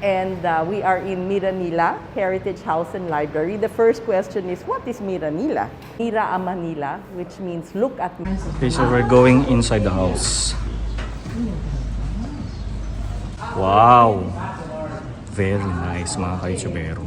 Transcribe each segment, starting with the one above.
And we are in Miranila, Heritage House and Library. The first question is, what is Miranila? Mira a Manila, which means look at me. Okay, so we're going inside the house. Wow! Very nice mga ka-YouTubero.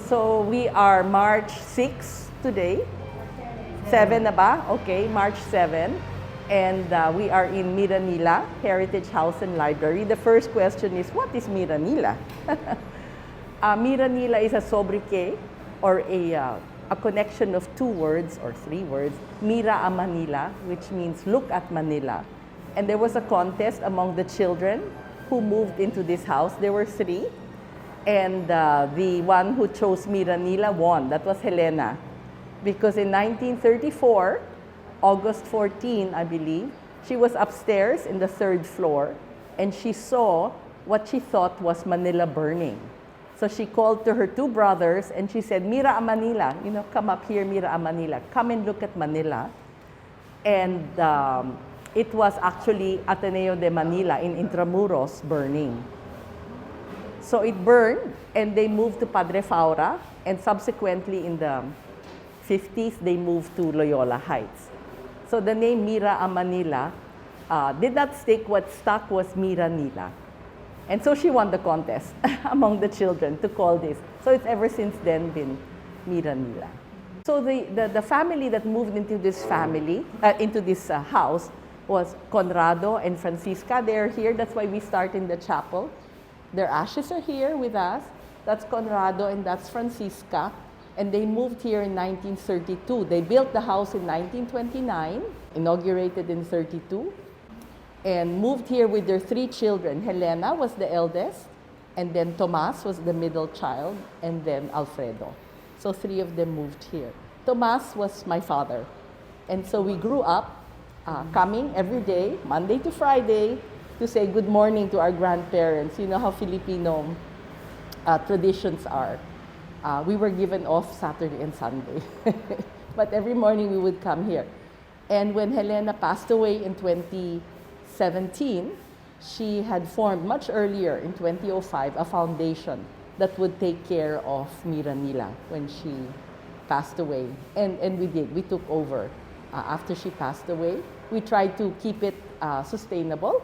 So we are March 6 today. 7 na ba? Okay, March 7. And we are in Miranila, Heritage House and Library. The first question is, what is Miranila? Miranila is a sobriquet or a connection of two words or three words. Mira a Manila, which means look at Manila. And there was a contest among the children who moved into this house. There were three. And the one who chose Miranila won. That was Helena. Because in 1934, August 14, I believe, she was upstairs in the third floor and she saw what she thought was Manila burning. So she called to her two brothers and she said, Mira a Manila, you know, come up here, Mira a Manila. Come and look at Manila. And it was actually Ateneo de Manila in Intramuros burning. So it burned, and they moved to Padre Faura, and subsequently in the 50s, they moved to Loyola Heights. So the name Mira a Manila did not stick. What stuck was Miranila. And so she won the contest among the children to call this. So it's ever since then been Miranila. So the family that moved into this house was Conrado and Francisca. They're here. That's why we start in the chapel. Their ashes are here with us. That's Conrado and that's Francisca. And they moved here in 1932. They built the house in 1929, inaugurated in 32, and moved here with their three children. Helena was the eldest, and then Tomas was the middle child, and then Alfredo. So three of them moved here. Tomas was my father. And so we grew up coming every day, Monday to Friday, to say good morning to our grandparents. You know how Filipino traditions are. We were given off Saturday and Sunday. But every morning we would come here. And when Helena passed away in 2017, she had formed much earlier in 2005 a foundation that would take care of Miranila when she passed away. And we did. We took over after she passed away. We tried to keep it sustainable.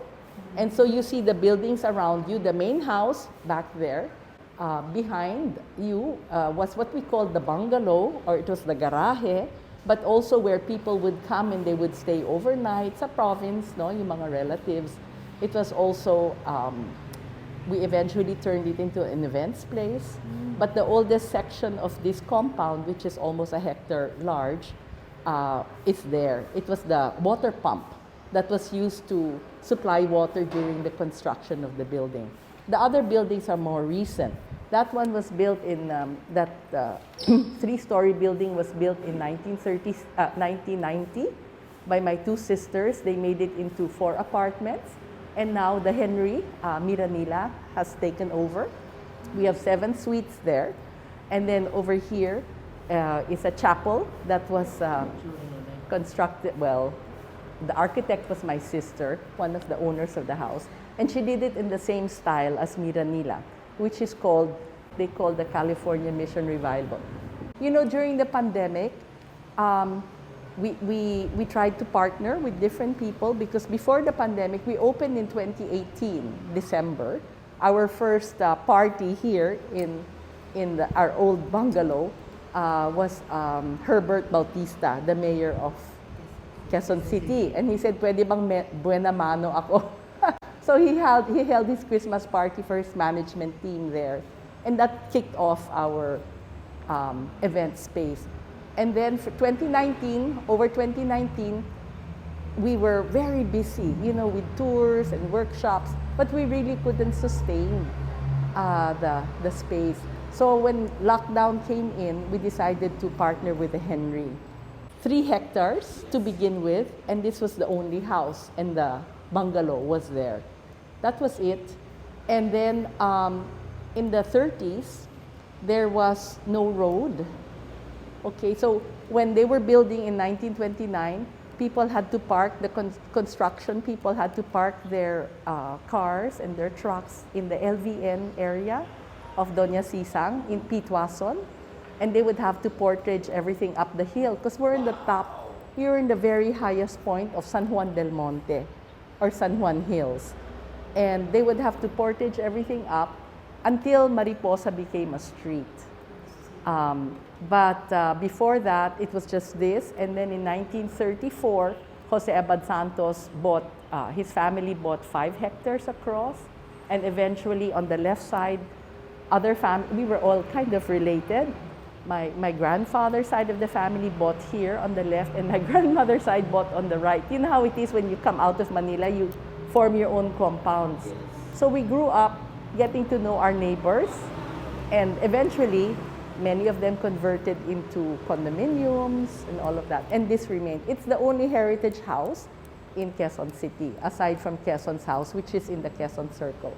And so you see the buildings around you, the main house back there. Behind you was what we called the bungalow, or it was the garahe, but also where people would come and they would stay overnight sa province, no, yung mga relatives. It was also, we eventually turned it into an events place. But the oldest section of this compound, which is almost a hectare large, is there. It was the water pump that was used to supply water during the construction of the building. The other buildings are more recent. That one was built in, that three-story building was built in 1990 by my two sisters. They made it into 4 apartments. And now the Henry, Miranila, has taken over. We have 7 suites there. And then over here is a chapel that was constructed, well, the architect was my sister, one of the owners of the house. And she did it in the same style as Miranila, which is called, they call the California Mission Revival. You know, during the pandemic, we tried to partner with different people because before the pandemic, we opened in 2018, December. Our first party here in our old bungalow was Herbert Bautista, the mayor of Quezon City. And he said, pwede bang buena mano ako? So he held his Christmas party for his management team there. And that kicked off our event space. And then for 2019, over 2019, we were very busy, you know, with tours and workshops, but we really couldn't sustain the space. So when lockdown came in, we decided to partner with the Henry. 3 hectares to begin with, and this was the only house, and the bungalow was there. That was it. And then in the 30s, there was no road. Okay, so when they were building in 1929, people had to park, the construction people had to park their cars and their trucks in the LVN area of Doña Sisang in Pitwason. And they would have to portage everything up the hill because we're in the top, you're in the very highest point of San Juan del Monte or San Juan Hills. And they would have to portage everything up until Mariposa became a street. But before that, it was just this. And then in 1934, Jose Abad Santos bought, his family bought 5 hectares across. And eventually on the left side, we were all kind of related. My grandfather's side of the family bought here on the left, and my grandmother's side bought on the right. You know how it is when you come out of Manila, you form your own compounds. So we grew up getting to know our neighbors, and eventually, many of them converted into condominiums and all of that, and this remained. It's the only heritage house in Quezon City, aside from Quezon's house, which is in the Quezon Circle.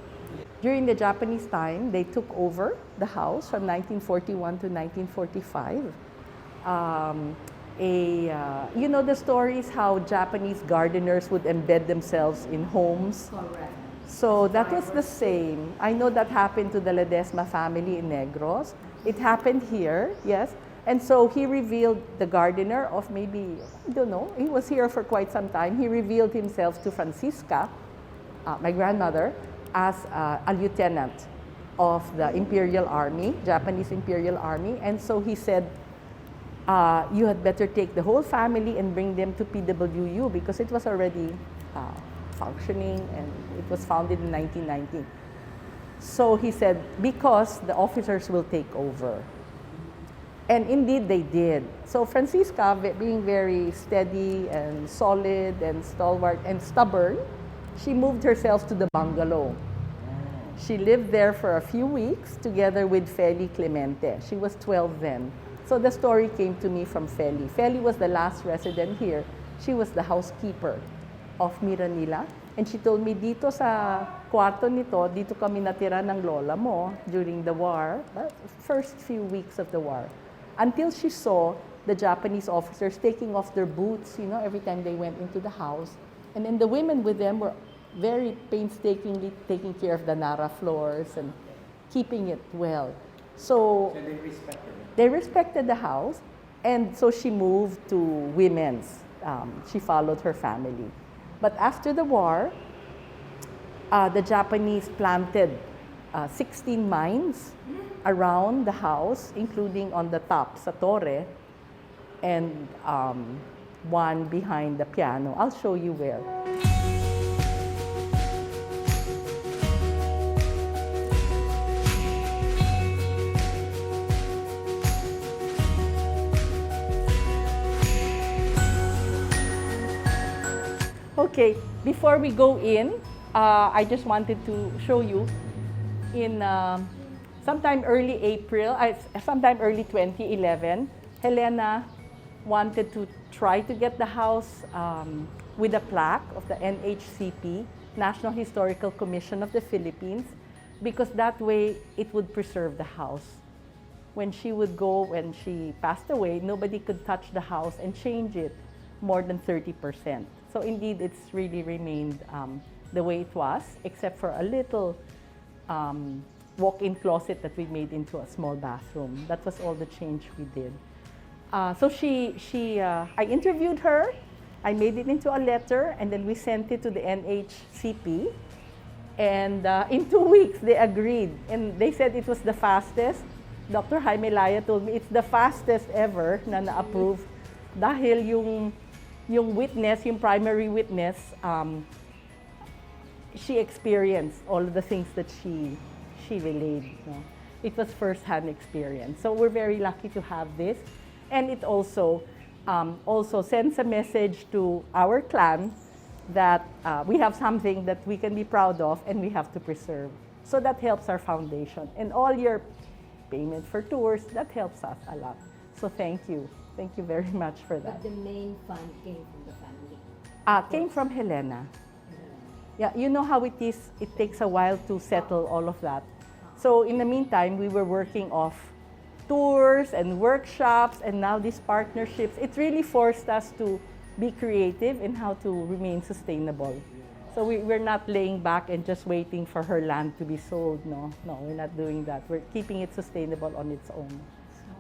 During the Japanese time, they took over the house from 1941 to 1945. You know the stories how Japanese gardeners would embed themselves in homes. Correct. So that was the same. I know that happened to the Ledesma family in Negros. It happened here, yes. And so he revealed the gardener of maybe, I don't know, he was here for quite some time. He revealed himself to Francisca, my grandmother, as a lieutenant of the Imperial Army, Japanese Imperial Army. And so he said, you had better take the whole family and bring them to PWU because it was already functioning and it was founded in 1919. So he said, because the officers will take over. And indeed they did. So Francisca, being very steady and solid and stalwart and stubborn, she moved herself to the bungalow. She lived there for a few weeks together with Feli Clemente. She was 12 then. So the story came to me from Feli. Feli was the last resident here. She was the housekeeper of Miranila. And she told me, dito sa kwarto nito, dito kami natira ng lola mo during the war, the first few weeks of the war. Until she saw the Japanese officers taking off their boots, you know, every time they went into the house. And then the women with them were very painstakingly taking care of the Nara floors and keeping it well. So they respected the house, and so she moved to women's. She followed her family. But after the war, the Japanese planted 16 mines around the house, including on the top, sa torre, and one behind the piano. I'll show you where. Okay, before we go in, I just wanted to show you in sometime early 2011, Helena wanted to try to get the house with a plaque of the NHCP, National Historical Commission of the Philippines, because that way it would preserve the house. When she would go, when she passed away, nobody could touch the house and change it more than 30%. So indeed, it's really remained the way it was, except for a little walk-in closet that we made into a small bathroom. That was all the change we did. So I interviewed her, I made it into a letter, and then we sent it to the NHCP. And in 2 weeks, they agreed. And they said it was the fastest. Dr. Jaime Laya told me it's the fastest ever na na-approve dahil yung witness, yung primary witness, she experienced all of the things that she relayed. No? It was first-hand experience. So we're very lucky to have this. And it also sends a message to our clan that we have something that we can be proud of and we have to preserve. So that helps our foundation. And all your payment for tours, that helps us a lot. So thank you. Thank you very much for that. But the main fund came from the family? Came from Helena. Yeah, you know how it is, it takes a while to settle all of that. So in the meantime, we were working off tours and workshops and now these partnerships. It really forced us to be creative in how to remain sustainable. So we're not laying back and just waiting for her land to be sold. No, we're not doing that. We're keeping it sustainable on its own.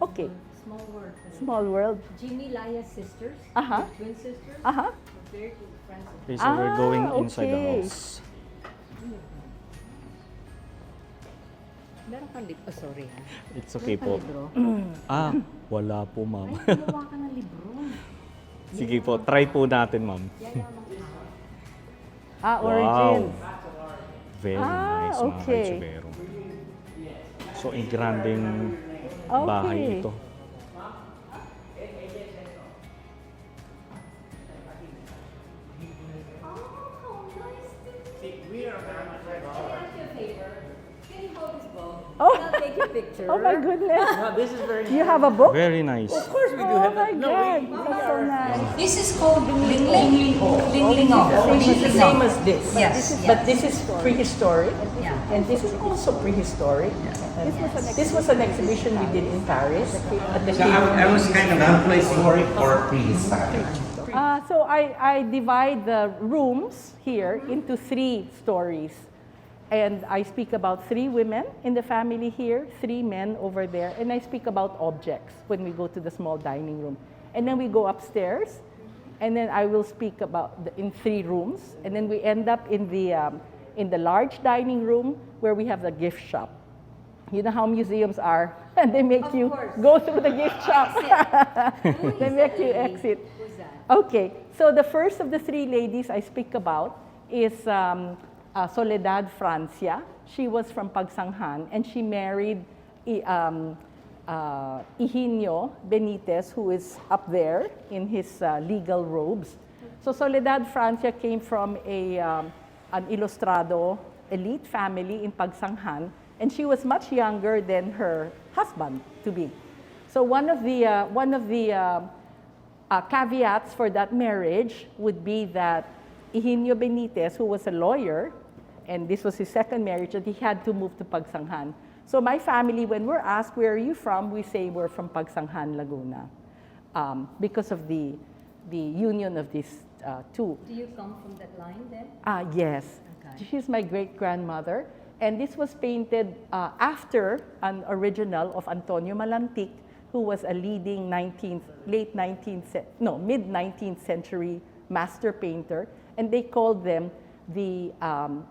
Okay. Small world. Small world. Jimmy Laya's sisters, Uh-huh. the twin sisters, Uh-huh. were very good friends. Okay, so we're going Ah, inside the okay. house. Meron kang libro? Sorry ha. It's okay po. Libro? Wala po, Ay, ma'am. gumawa ka ng libro. Sige po, try po natin, ma'am. Yayaman ka. Origins. Very nice, mga okay. ka-Youtubero. So, ang granding bahay ito. Oh. I'll take a picture. Oh my goodness. No, this is very You have a book? Very nice. Of course we do Oh have my that. God. That's so nice. This is called Ling Ling This is the same as this. Yes, But this is prehistoric. Yeah. And this is also prehistoric. This was an exhibition we did in Paris. At the So I was kind of prehistoric or prehistoric. So I divide the rooms here into 3 stories. And I speak about 3 women in the family here, 3 men over there, and I speak about objects when we go to the small dining room. And then we go upstairs, and then I will speak about in 3 rooms, and then we end up in the large dining room where we have the gift shop. You know how museums are, and they make Of you course. go through the gift shop. Who They is make that you lady? exit. Who's that? Okay, so the first of the 3 ladies I speak about is Soledad Francia. She was from Pagsanghan, and she married Higinio Benitez, who is up there in his legal robes. So Soledad Francia came from an ilustrado elite family in Pagsanghan, and she was much younger than her husband to be. So one of the caveats for that marriage would be that Higinio Benitez, who was a lawyer, and this was his second marriage, that he had to move to Pagsanghan. So my family, when we're asked, where are you from? We say we're from Pagsanghan, Laguna. because of the union of these two. Do you come from that line then? Yes. Okay. She's my great-grandmother. And this was painted after an original of Antonio Malantic, who was a leading mid-19th century master painter. And they called them the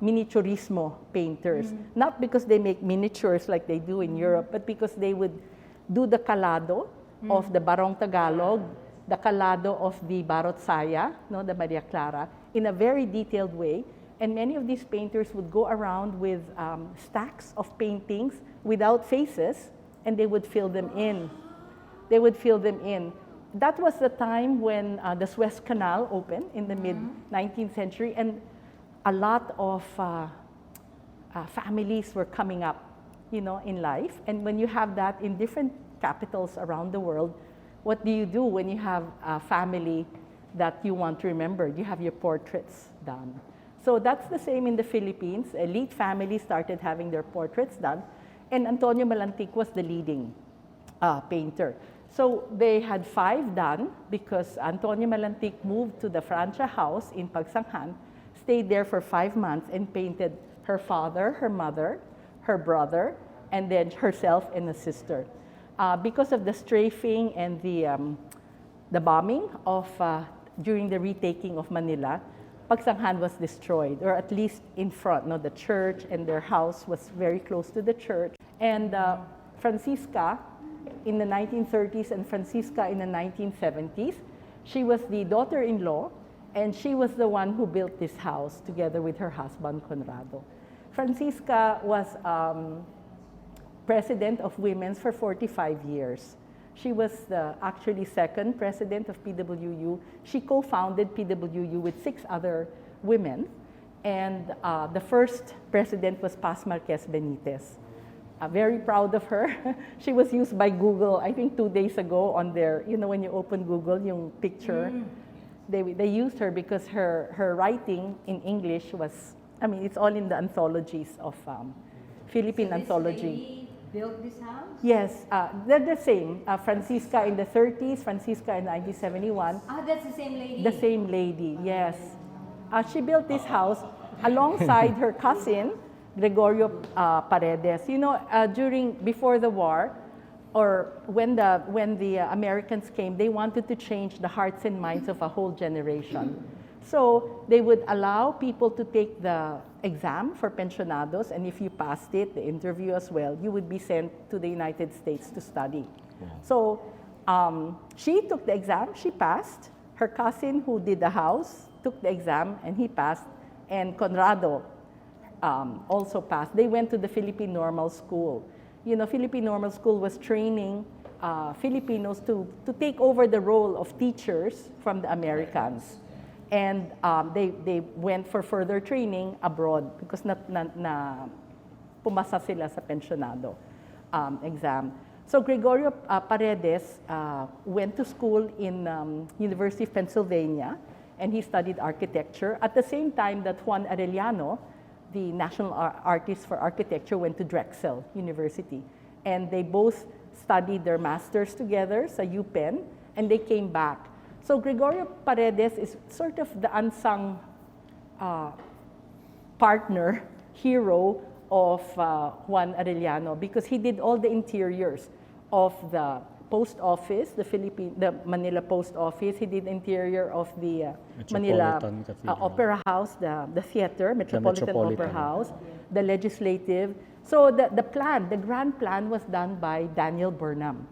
miniaturismo painters. Not because they make miniatures like they do in Europe, but because they would do the calado of the Barong Tagalog, the calado of the Barot Saya, no, the Maria Clara, in a very detailed way. And many of these painters would go around with stacks of paintings without faces, and they would fill them in. They would fill them in. That was the time when the Suez Canal opened in the mid-19th century, and a lot of families were coming up, in life. And when you have that in different capitals around the world, what do you do when you have a family that you want to remember? You have your portraits done. So that's the same in the Philippines. Elite families started having their portraits done, and Antonio Malantic was the leading painter. So they had 5 done because Antonio Malantic moved to the Francia house in Pagsanghan, stayed there for 5 months and painted her father, her mother, her brother, and then herself and a sister. Because of the strafing and the bombing of during the retaking of Manila, Pagsanghan was destroyed, or at least in front. No, the church and their house was very close to the church. And Francisca in the 1930s and Francisca in the 1970s, she was the daughter-in-law, and she was the one who built this house together with her husband, Conrado. Francisca was president of Women's for 45 years. She was the actually second president of PWU. She co-founded PWU with 6 other women. And the first president was Paz Marquez Benitez. Very proud of her. She was used by Google, I think 2 days ago on their, when you open Google, yung picture. They used her because her writing in English was, it's all in the anthologies of Philippine anthology. Built this house? Yes, they're the same. Francisca in the 30s, Francisca in 1971. That's the same lady? The same lady, yes. She built this house alongside her cousin, Gregorio Paredes. Before the war, or when the Americans came, they wanted to change the hearts and minds of a whole generation. So they would allow people to take the exam for pensionados, and if you passed it, the interview as well, you would be sent to the United States to study. Wow. So she took the exam, she passed. Her cousin who did the house took the exam, and he passed. And Conrado also passed. They went to the Philippine Normal School. Philippine Normal School was training Filipinos to take over the role of teachers from the Americans. And they went for further training abroad because pumasa sila sa pensionado exam. So Gregorio Paredes went to school in University of Pennsylvania, and he studied architecture. At the same time that Juan Arellano, the national artist for architecture, went to Drexel University. And they both studied their masters together sa UPenn, and they came back. So Gregorio Paredes is sort of the unsung partner, hero of Juan Arellano, because he did all the interiors of the post office, the Manila post office. He did interior of the Manila Opera House, the theater, Metropolitan Opera House, the legislative. So the grand plan was done by Daniel Burnham.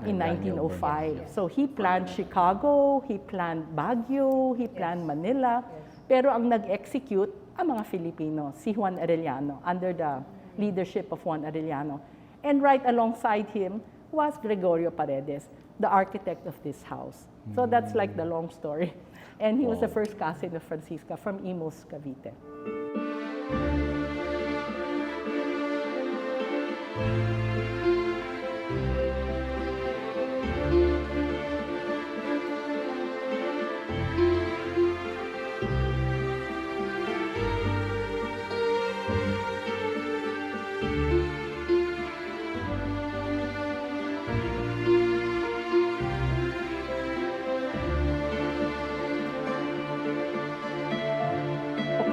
In 1905. So he planned Chicago, he planned Baguio, he planned Manila, pero ang nag-execute ang mga Filipino, si Juan Arellano, under the leadership of Juan Arellano. And right alongside him was Gregorio Paredes, the architect of this house. So that's like the long story. And he was the first cousin of Francisca from Imus, Cavite.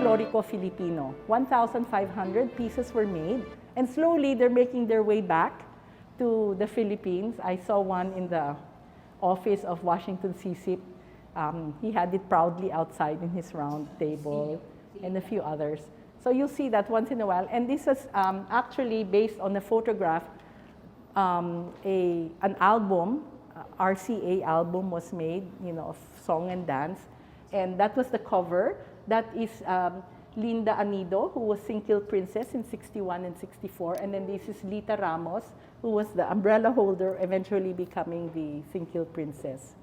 folklorico Filipino. 1,500 pieces were made, and slowly they're making their way back to the Philippines. I saw one in the office of Washington CCIP. He had it proudly outside in his round table, and a few others. So you'll see that once in a while. And this is actually based on a photograph. An album, RCA album was made, of song and dance. And that was the cover. That is Linda Anido, who was Singkil Princess in 61 and 64. And then this is Lita Ramos, who was the umbrella holder, eventually becoming the Singkil Princess.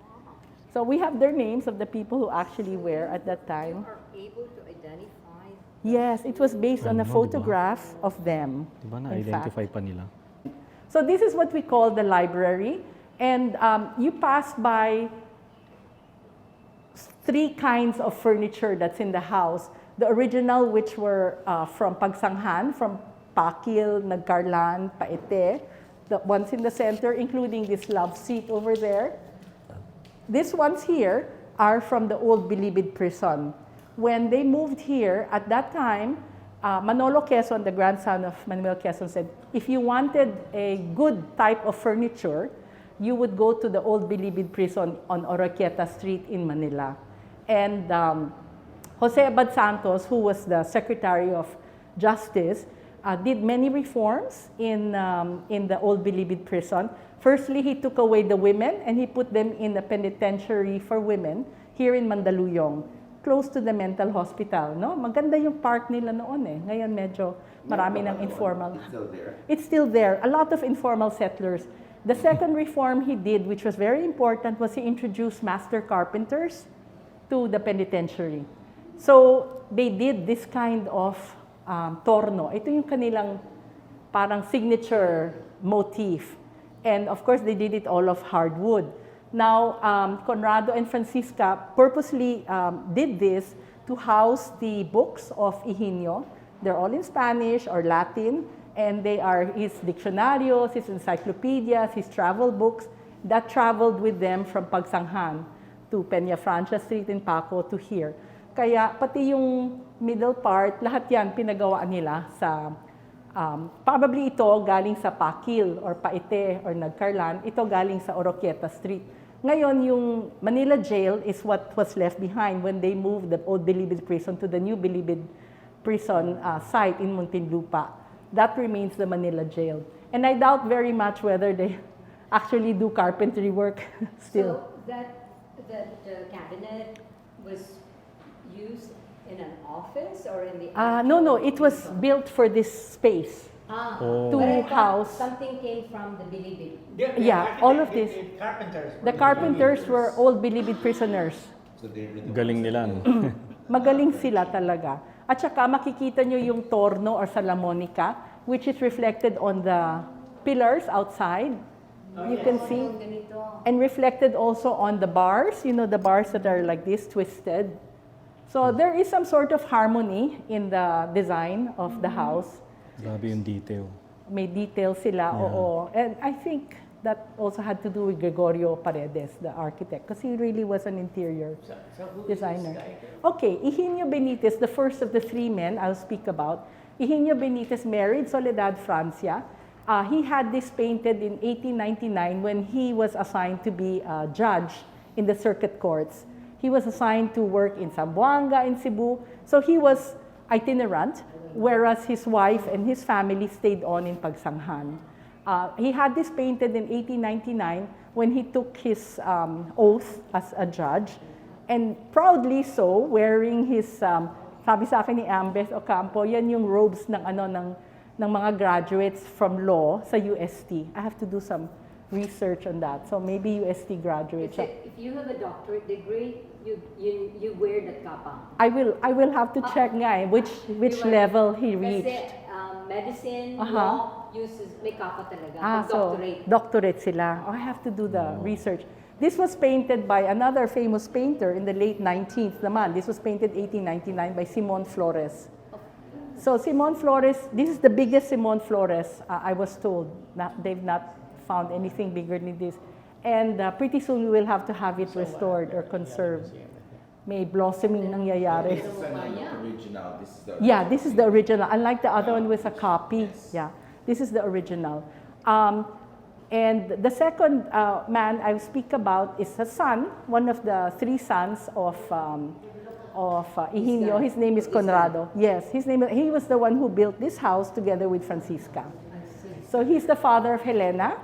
So we have their names of the people who actually wear at that time. You are able to identify. Yes, it was based on a photograph of them. Diba na-identify pa nila? So this is what we call the library. And you pass by 3 kinds of furniture that's in the house. The original, which were from Pagsanghan, from Pakil, Nagcarlan, Paete. The ones in the center, including this love seat over there. These ones here are from the old Bilibid prison. When they moved here, at that time, Manolo Quezon, the grandson of Manuel Quezon, said, if you wanted a good type of furniture, you would go to the old Bilibid prison on Oroquieta Street in Manila. And Jose Abad Santos, who was the Secretary of Justice, did many reforms in the old Bilibid prison. Firstly, he took away the women and he put them in a penitentiary for women here in Mandaluyong, close to the mental hospital. No? Maganda yung park nila noon eh. Ngayon medyo marami ng informal. It's still there. It's still there. A lot of informal settlers. The second reform he did, which was very important, was he introduced master carpenters to the penitentiary. So they did this kind of torno. Ito yung kanilang parang signature motif. And of course, they did it all of hardwood. Now, Conrado and Francisca purposely did this to house the books of Higinio. They're all in Spanish or Latin, and they are his diccionarios, his encyclopedias, his travel books that traveled with them from Pagsanghan to Peña Francia Street in Paco to here. Kaya pati yung middle part, lahat yan pinagawa nila sa, probably ito galing sa Pakil or Paete or Nagcarlan, ito galing sa Oroquieta Street. Ngayon, yung Manila jail is what was left behind when they moved the old Bilibid prison to the new Bilibid prison site in Muntinlupa. That remains the Manila jail. And I doubt very much whether they actually do carpentry work still. So the cabinet was used in an office or in the No, it was built for this space. Oh. To But I thought house. something came from the Bilibid. Yeah, all of this. Carpenters. The carpenters were old Bilibid prisoners. So they were the Galing nila, no? Magaling sila talaga. At saka makikita nyo yung torno or salamonica, which is reflected on the pillars outside. You can see. And reflected also on the bars, the bars that are like this, twisted. So there is some sort of harmony in the design of the house. Grabe yung detail. May detail sila, oo. And I think that also had to do with Gregorio Paredes, the architect, because he really was an interior designer. Okay, Higinio Benitez, the first of the 3 men I'll speak about. Higinio Benitez married Soledad Francia. He had this painted in 1899 when he was assigned to be a judge in the circuit courts. He was assigned to work in Zamboanga, in Cebu. So he was itinerant, whereas his wife and his family stayed on in Pagsanghan. He had this painted in 1899 when he took his oath as a judge, and proudly so, wearing his, sabi sa akin ni Ambeth Ocampo, yan yung robes ng mga graduates from law sa UST. I have to do some research on that. So maybe UST graduates. If you have a doctorate degree, you wear the kapa. I will have to check nga which level he reached. Kasi medicine, law, may kapa talaga. Pag So doctorate. doctorate sila. Oh, I have to do the research. This was painted by another famous painter in the late 19th naman. This was painted 1899 by Simon Flores. So Simon Flores, this is the biggest Simon Flores, I was told. They've not found anything bigger than this. And pretty soon we will have to have it restored or conserved. May blossoming nangyayari. original. This is the Yeah, this is the original. Unlike the other one was a copy. Yeah, this is the original. And the second man I speak about is a son, one of the three sons of Higinio. His name is Conrado. Yes, he was the one who built this house together with Francisca. So he's the father of Helena.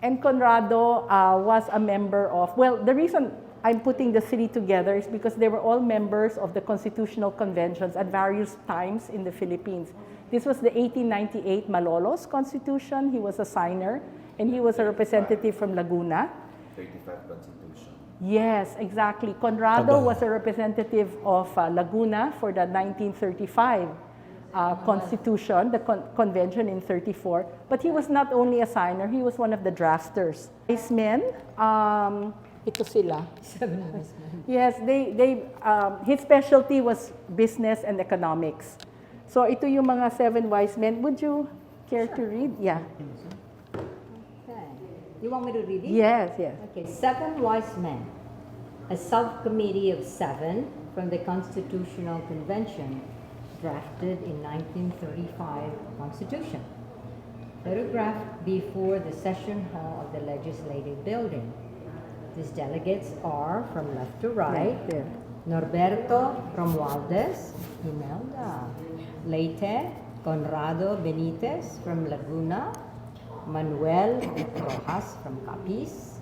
And Conrado was a member of, well, the reason I'm putting the three together is because they were all members of the constitutional conventions at various times in the Philippines. This was the 1898 Malolos Constitution. He was a signer, and he was a representative from Laguna. 35 Constitution. Yes, exactly. Conrado was a representative of Laguna for the 1935 Constitution, the convention in 34. But he was not only a signer, he was one of the drafters. These men, ito sila. 7 wise men. Yes, his specialty was business and economics. So ito yung mga 7 wise men. Would you care to read? Yeah. Okay. You want me to read it? Yes, yes. Okay, 7 wise men. A subcommittee of 7 from the Constitutional Convention drafted in 1935 Constitution. Photographed before the session hall of the Legislative Building. These delegates are, from left to right, There. Norberto Romualdez, Imelda, Leyte, Conrado Benitez from Laguna, Manuel Rojas from Capiz,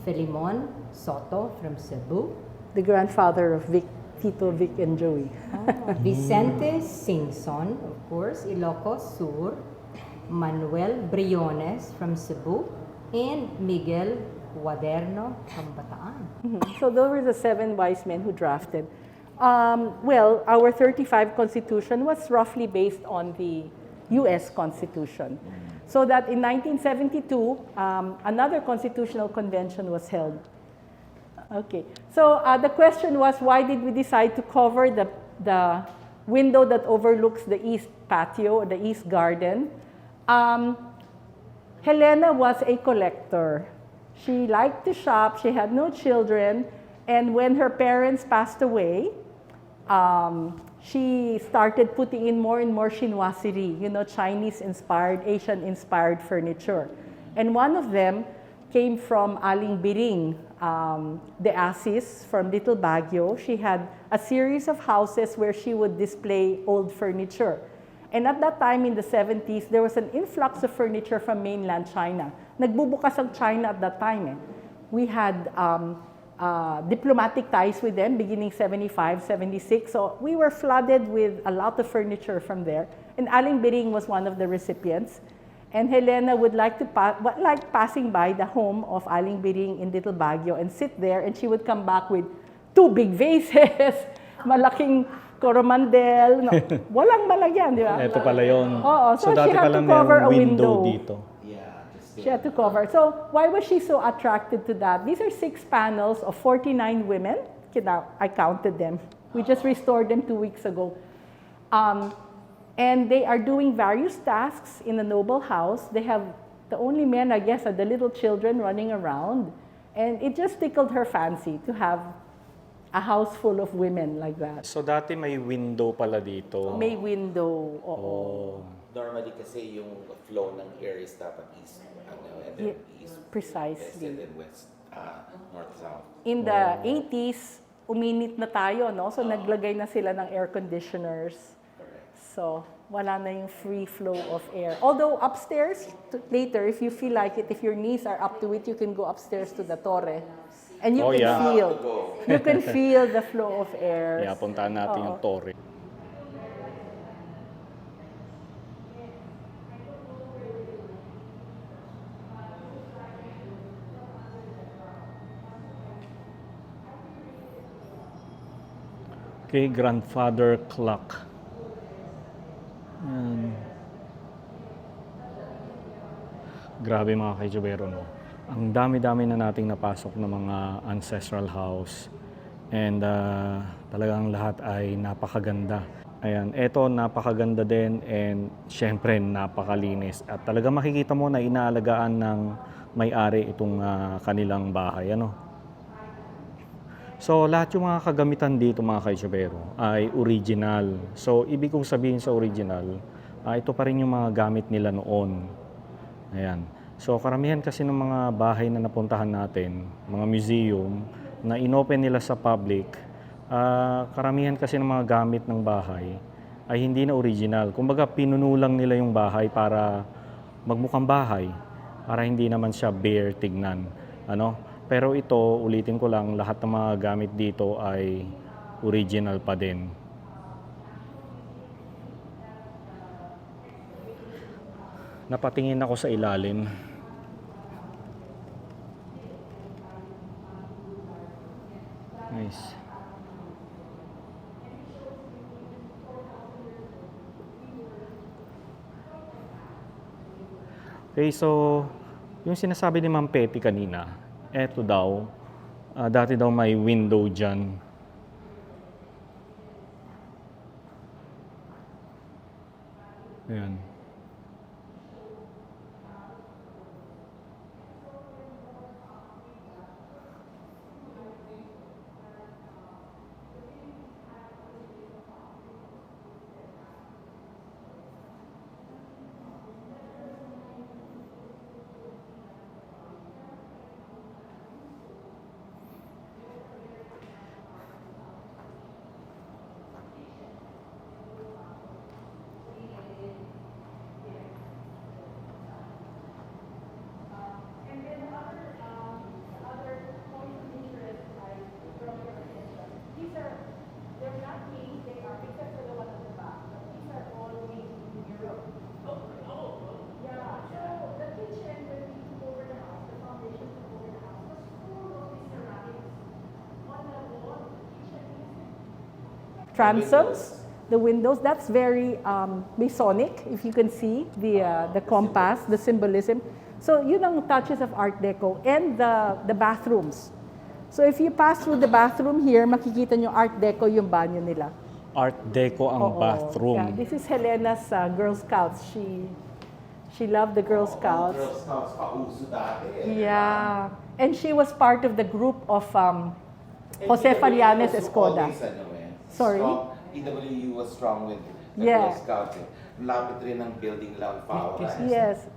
Filimon Soto from Cebu, The grandfather of Tito, Vic, and Joey. Vicente Singson, of course, Ilocos Sur, Manuel Briones from Cebu, and Miguel Cuaderno from Bataan. So those were the 7 wise men who drafted. Well, our 35 Constitution was roughly based on the U.S. Constitution. So that in 1972, another constitutional convention was held. Okay, so the question was, why did we decide to cover the window that overlooks the east patio, the east garden? Helena was a collector. She liked to shop, she had no children, and when her parents passed away, she started putting in more and more chinoiserie, Chinese-inspired, Asian-inspired furniture. And one of them came from Aling Biring, the Asis from Little Baguio. She had a series of houses where she would display old furniture. And at that time, in the 70s, there was an influx of furniture from mainland China. Nagbubukas ang China at that time. We had diplomatic ties with them beginning 75, 76. So we were flooded with a lot of furniture from there. And Aling Biring was one of the recipients. And Helena would like to passing by the home of Aling Biring in Little Baguio and sit there, and she would come back with 2 big vases, malaking coromandel. No, walang malagyan, di ba? Ito pala yun. Oo, so dati she had pala to cover a merong window. dito. Yeah, just She had to cover. So why was she so attracted to that? These are 6 panels of 49 women. I counted them. We just restored them 2 weeks ago. And they are doing various tasks in the noble house. They have, the only men, I guess, are the little children running around. And it just tickled her fancy to have a house full of women like that. So dati may window pala dito. May window, oo. Oh. normally kasi yung flow ng air is dapat east, and then east, precisely. west, and then west, north-south. In the 80s, uminit na tayo, no? So naglagay na sila ng air conditioners. So wala na yung free flow of air. Although upstairs, later, if you feel like it, if your knees are up to it, you can go upstairs to the torre. And you can feel the flow of air. Yeah, puntaan natin yung torre. Okay, grandfather clock. Yan. Grabe mga ka-YouTubero, no? Ang dami-dami na nating napasok ng mga ancestral house. And talagang lahat ay napakaganda. Ayan, eto napakaganda din and syempre napakalinis. At talaga makikita mo na inaalagaan ng may-ari itong kanilang bahay. Ano? So, lahat yung mga kagamitan dito mga ka-YouTubero ay original. So, ibig kong sabihin sa original, ito pa rin yung mga gamit nila noon. Ayan. So, karamihan kasi ng mga bahay na napuntahan natin, mga museum, na inopen nila sa public, karamihan kasi ng mga gamit ng bahay ay hindi na original. Kumbaga, pinunulang nila yung bahay para magmukhang bahay, para hindi naman siya bare tignan. Pero ito, ulitin ko lang, lahat ng mga gamit dito ay original pa din. Napatingin ako sa ilalim. Nice. Okay, so yung sinasabi ni Ma'am Petty kanina, eto daw, dati daw may window dyan. Ayan. Transoms, the windows, that's very Masonic, if you can see the compass, the symbolism. So yun ang touches of Art Deco. And the bathrooms. So if you pass through the bathroom here, makikita nyo Art Deco yung banyo nila. Art Deco ang bathroom. Yeah, this is Helena's Girl Scouts. She loved the Girl Scouts. Girl Scouts pauso dati. Yeah. And she was part of the group of Jose Fallanes Escoda. Sorry? PWU was strong with the Yeah. Girl Scouts. Lapit rin ng building lang power. Yes.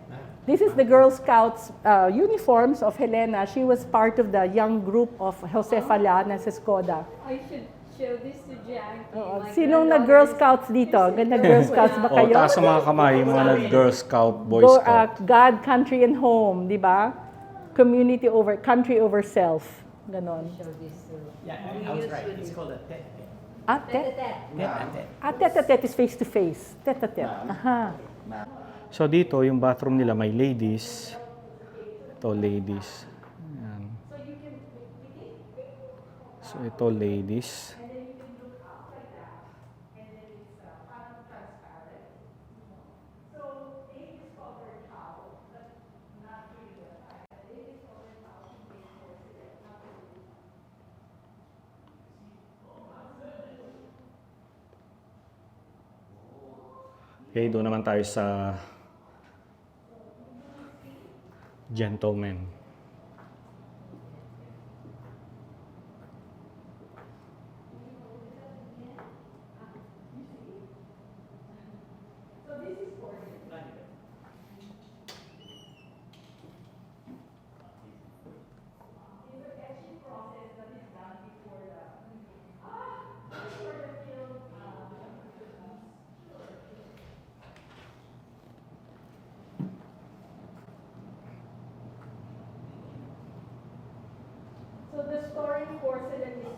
This is the Girl Scouts uniforms of Helena. She was part of the young group of Jose Fallanes Escoda. I should show this to Jackie. My Sinong granddaughter nag-Girl is- Scouts dito? Nag-Girl Scouts ba kayo? Taas sa mga kamay, yung mga nag-Girl Scout, Boy Go, Scout. God, country, and home, di ba? Community over, country over self. Ganon. Show this to. Yeah, I was right. It's called a tet. Tet. Tet. Tet is face to face. Tet. Aha. So dito, yung bathroom nila may ladies. Ito, ladies. Ayan. So ito, ladies. Okay, doon naman tayo sa gentleman. So the story porcelain is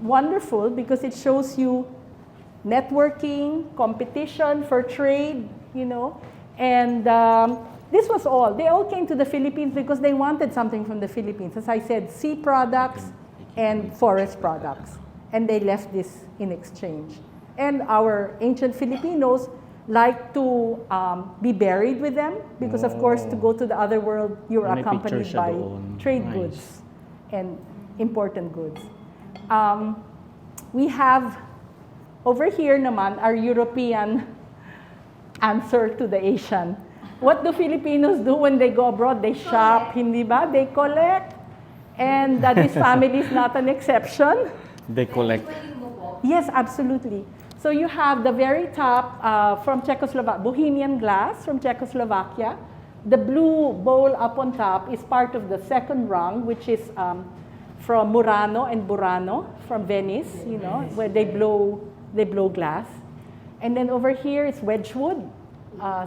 wonderful because it shows you networking, competition for trade, and this was all. They all came to the Philippines because they wanted something from the Philippines. As I said, sea products and forest products. And they left this in exchange. And our ancient Filipinos like to be buried with them because, of course, to go to the other world, you're May picture accompanied siya by doon. trade Nice. goods and important goods. We have over here naman our European answer to the Asian. What do Filipinos do when they go abroad? They shop, hindi ba? They collect. And this family is not an exception. They collect. Yes, absolutely. So you have the very top from Czechoslovakia, Bohemian glass from Czechoslovakia. The blue bowl up on top is part of the second rung, which is from Murano and Burano from Venice, you know, where they blow glass. And then over here is Wedgwood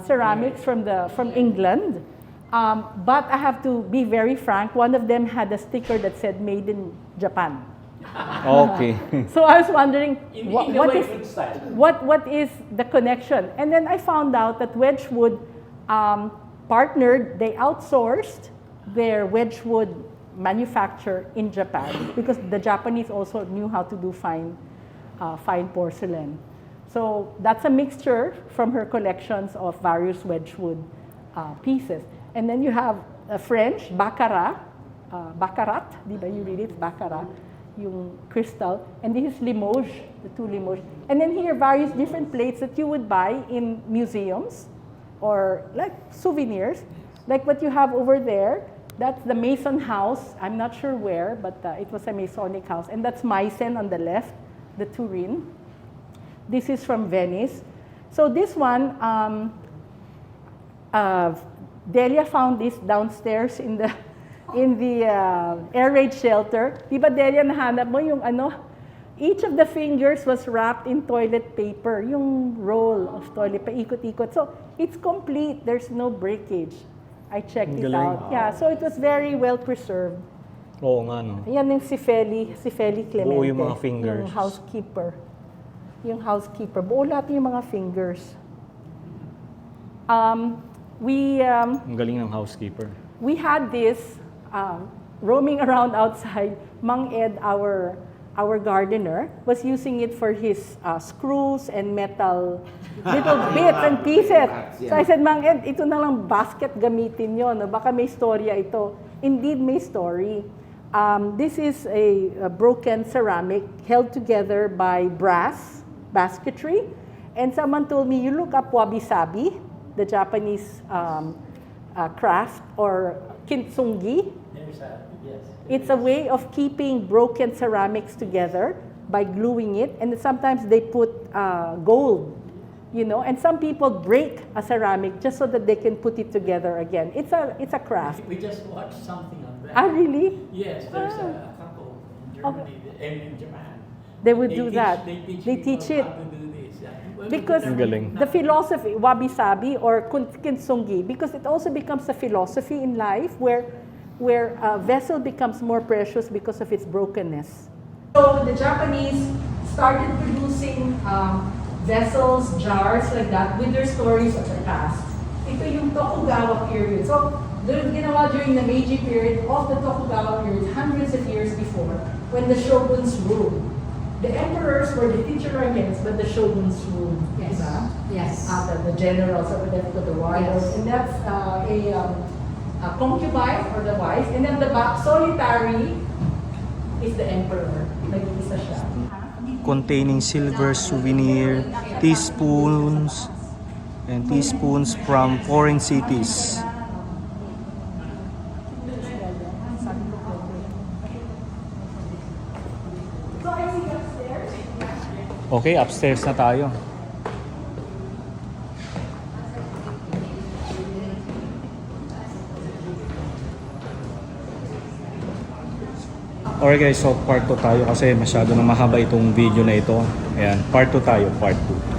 ceramics from England. But I have to be very frank. One of them had a sticker that said "Made in Japan." Okay. So I was wondering what What is the connection? And then I found out that Wedgwood partnered, they outsourced their Wedgwood manufacture in Japan because the Japanese also knew how to do fine porcelain. So that's a mixture from her collections of various Wedgwood pieces. And then you have a French, Baccarat, di ba you read it? Baccarat, yung crystal. And this is Limoges, the two Limoges. And then here, various different plates that you would buy in museums or like souvenirs, like what you have over there. That's the Mason house. I'm not sure where, but it was a Masonic house. And that's Meissen on the left, the Turin. This is from Venice. So this one, Delia found this downstairs in the air raid shelter. Di ba Delia, nahanap mo yung ano? Each of the fingers was wrapped in toilet paper, yung roll of toilet paper, ikot-ikot. So it's complete. There's no breakage. I checked it out. Yeah, so it was very well preserved. Oo nga, no? Yan yung si Feli Clemente. Buo yung mga fingers. Yung housekeeper. Yung housekeeper. Buo lahat yung mga fingers. Ang galing ng housekeeper. We had this roaming around outside. Mang Ed, our gardener, was using it for his screws and metal little bits and pieces. So I said, Mang Ed, ito na lang basket gamitin nyo. No? Baka may storya ito. Indeed, may story. This is a broken ceramic held together by brass basketry. And someone told me, you look up wabi-sabi, the Japanese craft, or kintsugi. Yes. It's a way of keeping broken ceramics together by gluing it. And sometimes they put gold, you know. And some people break a ceramic just so that they can put it together again. It's a craft. We just watched something on that. Ah, really? Yes, there's a couple in Germany and in Japan. They would do that. They teach it. How to do this. Yeah. Well, Because Ang galing. the philosophy, wabi-sabi or kintsugi, because it also becomes a philosophy in life where a vessel becomes more precious because of its brokenness. So the Japanese started producing vessels, jars like that with their stories of the past. Ito yung Tokugawa period. So ginawa during the Meiji period of the Tokugawa period, hundreds of years before, when the shoguns ruled. The emperors were the titulares, but the shoguns ruled. Yes. Diba? Yes. The generals or whatever, the warriors. Yes. And that's a concubine or the wife. And then the solitary is the emperor. Nag-iisa siya. Containing silver souvenir, teaspoons, and teaspoons from foreign cities. So I see upstairs. Okay, upstairs na tayo. Alright guys, so part 2 tayo kasi masyado na mahaba itong video na ito. Ayan, part 2 tayo, part 2.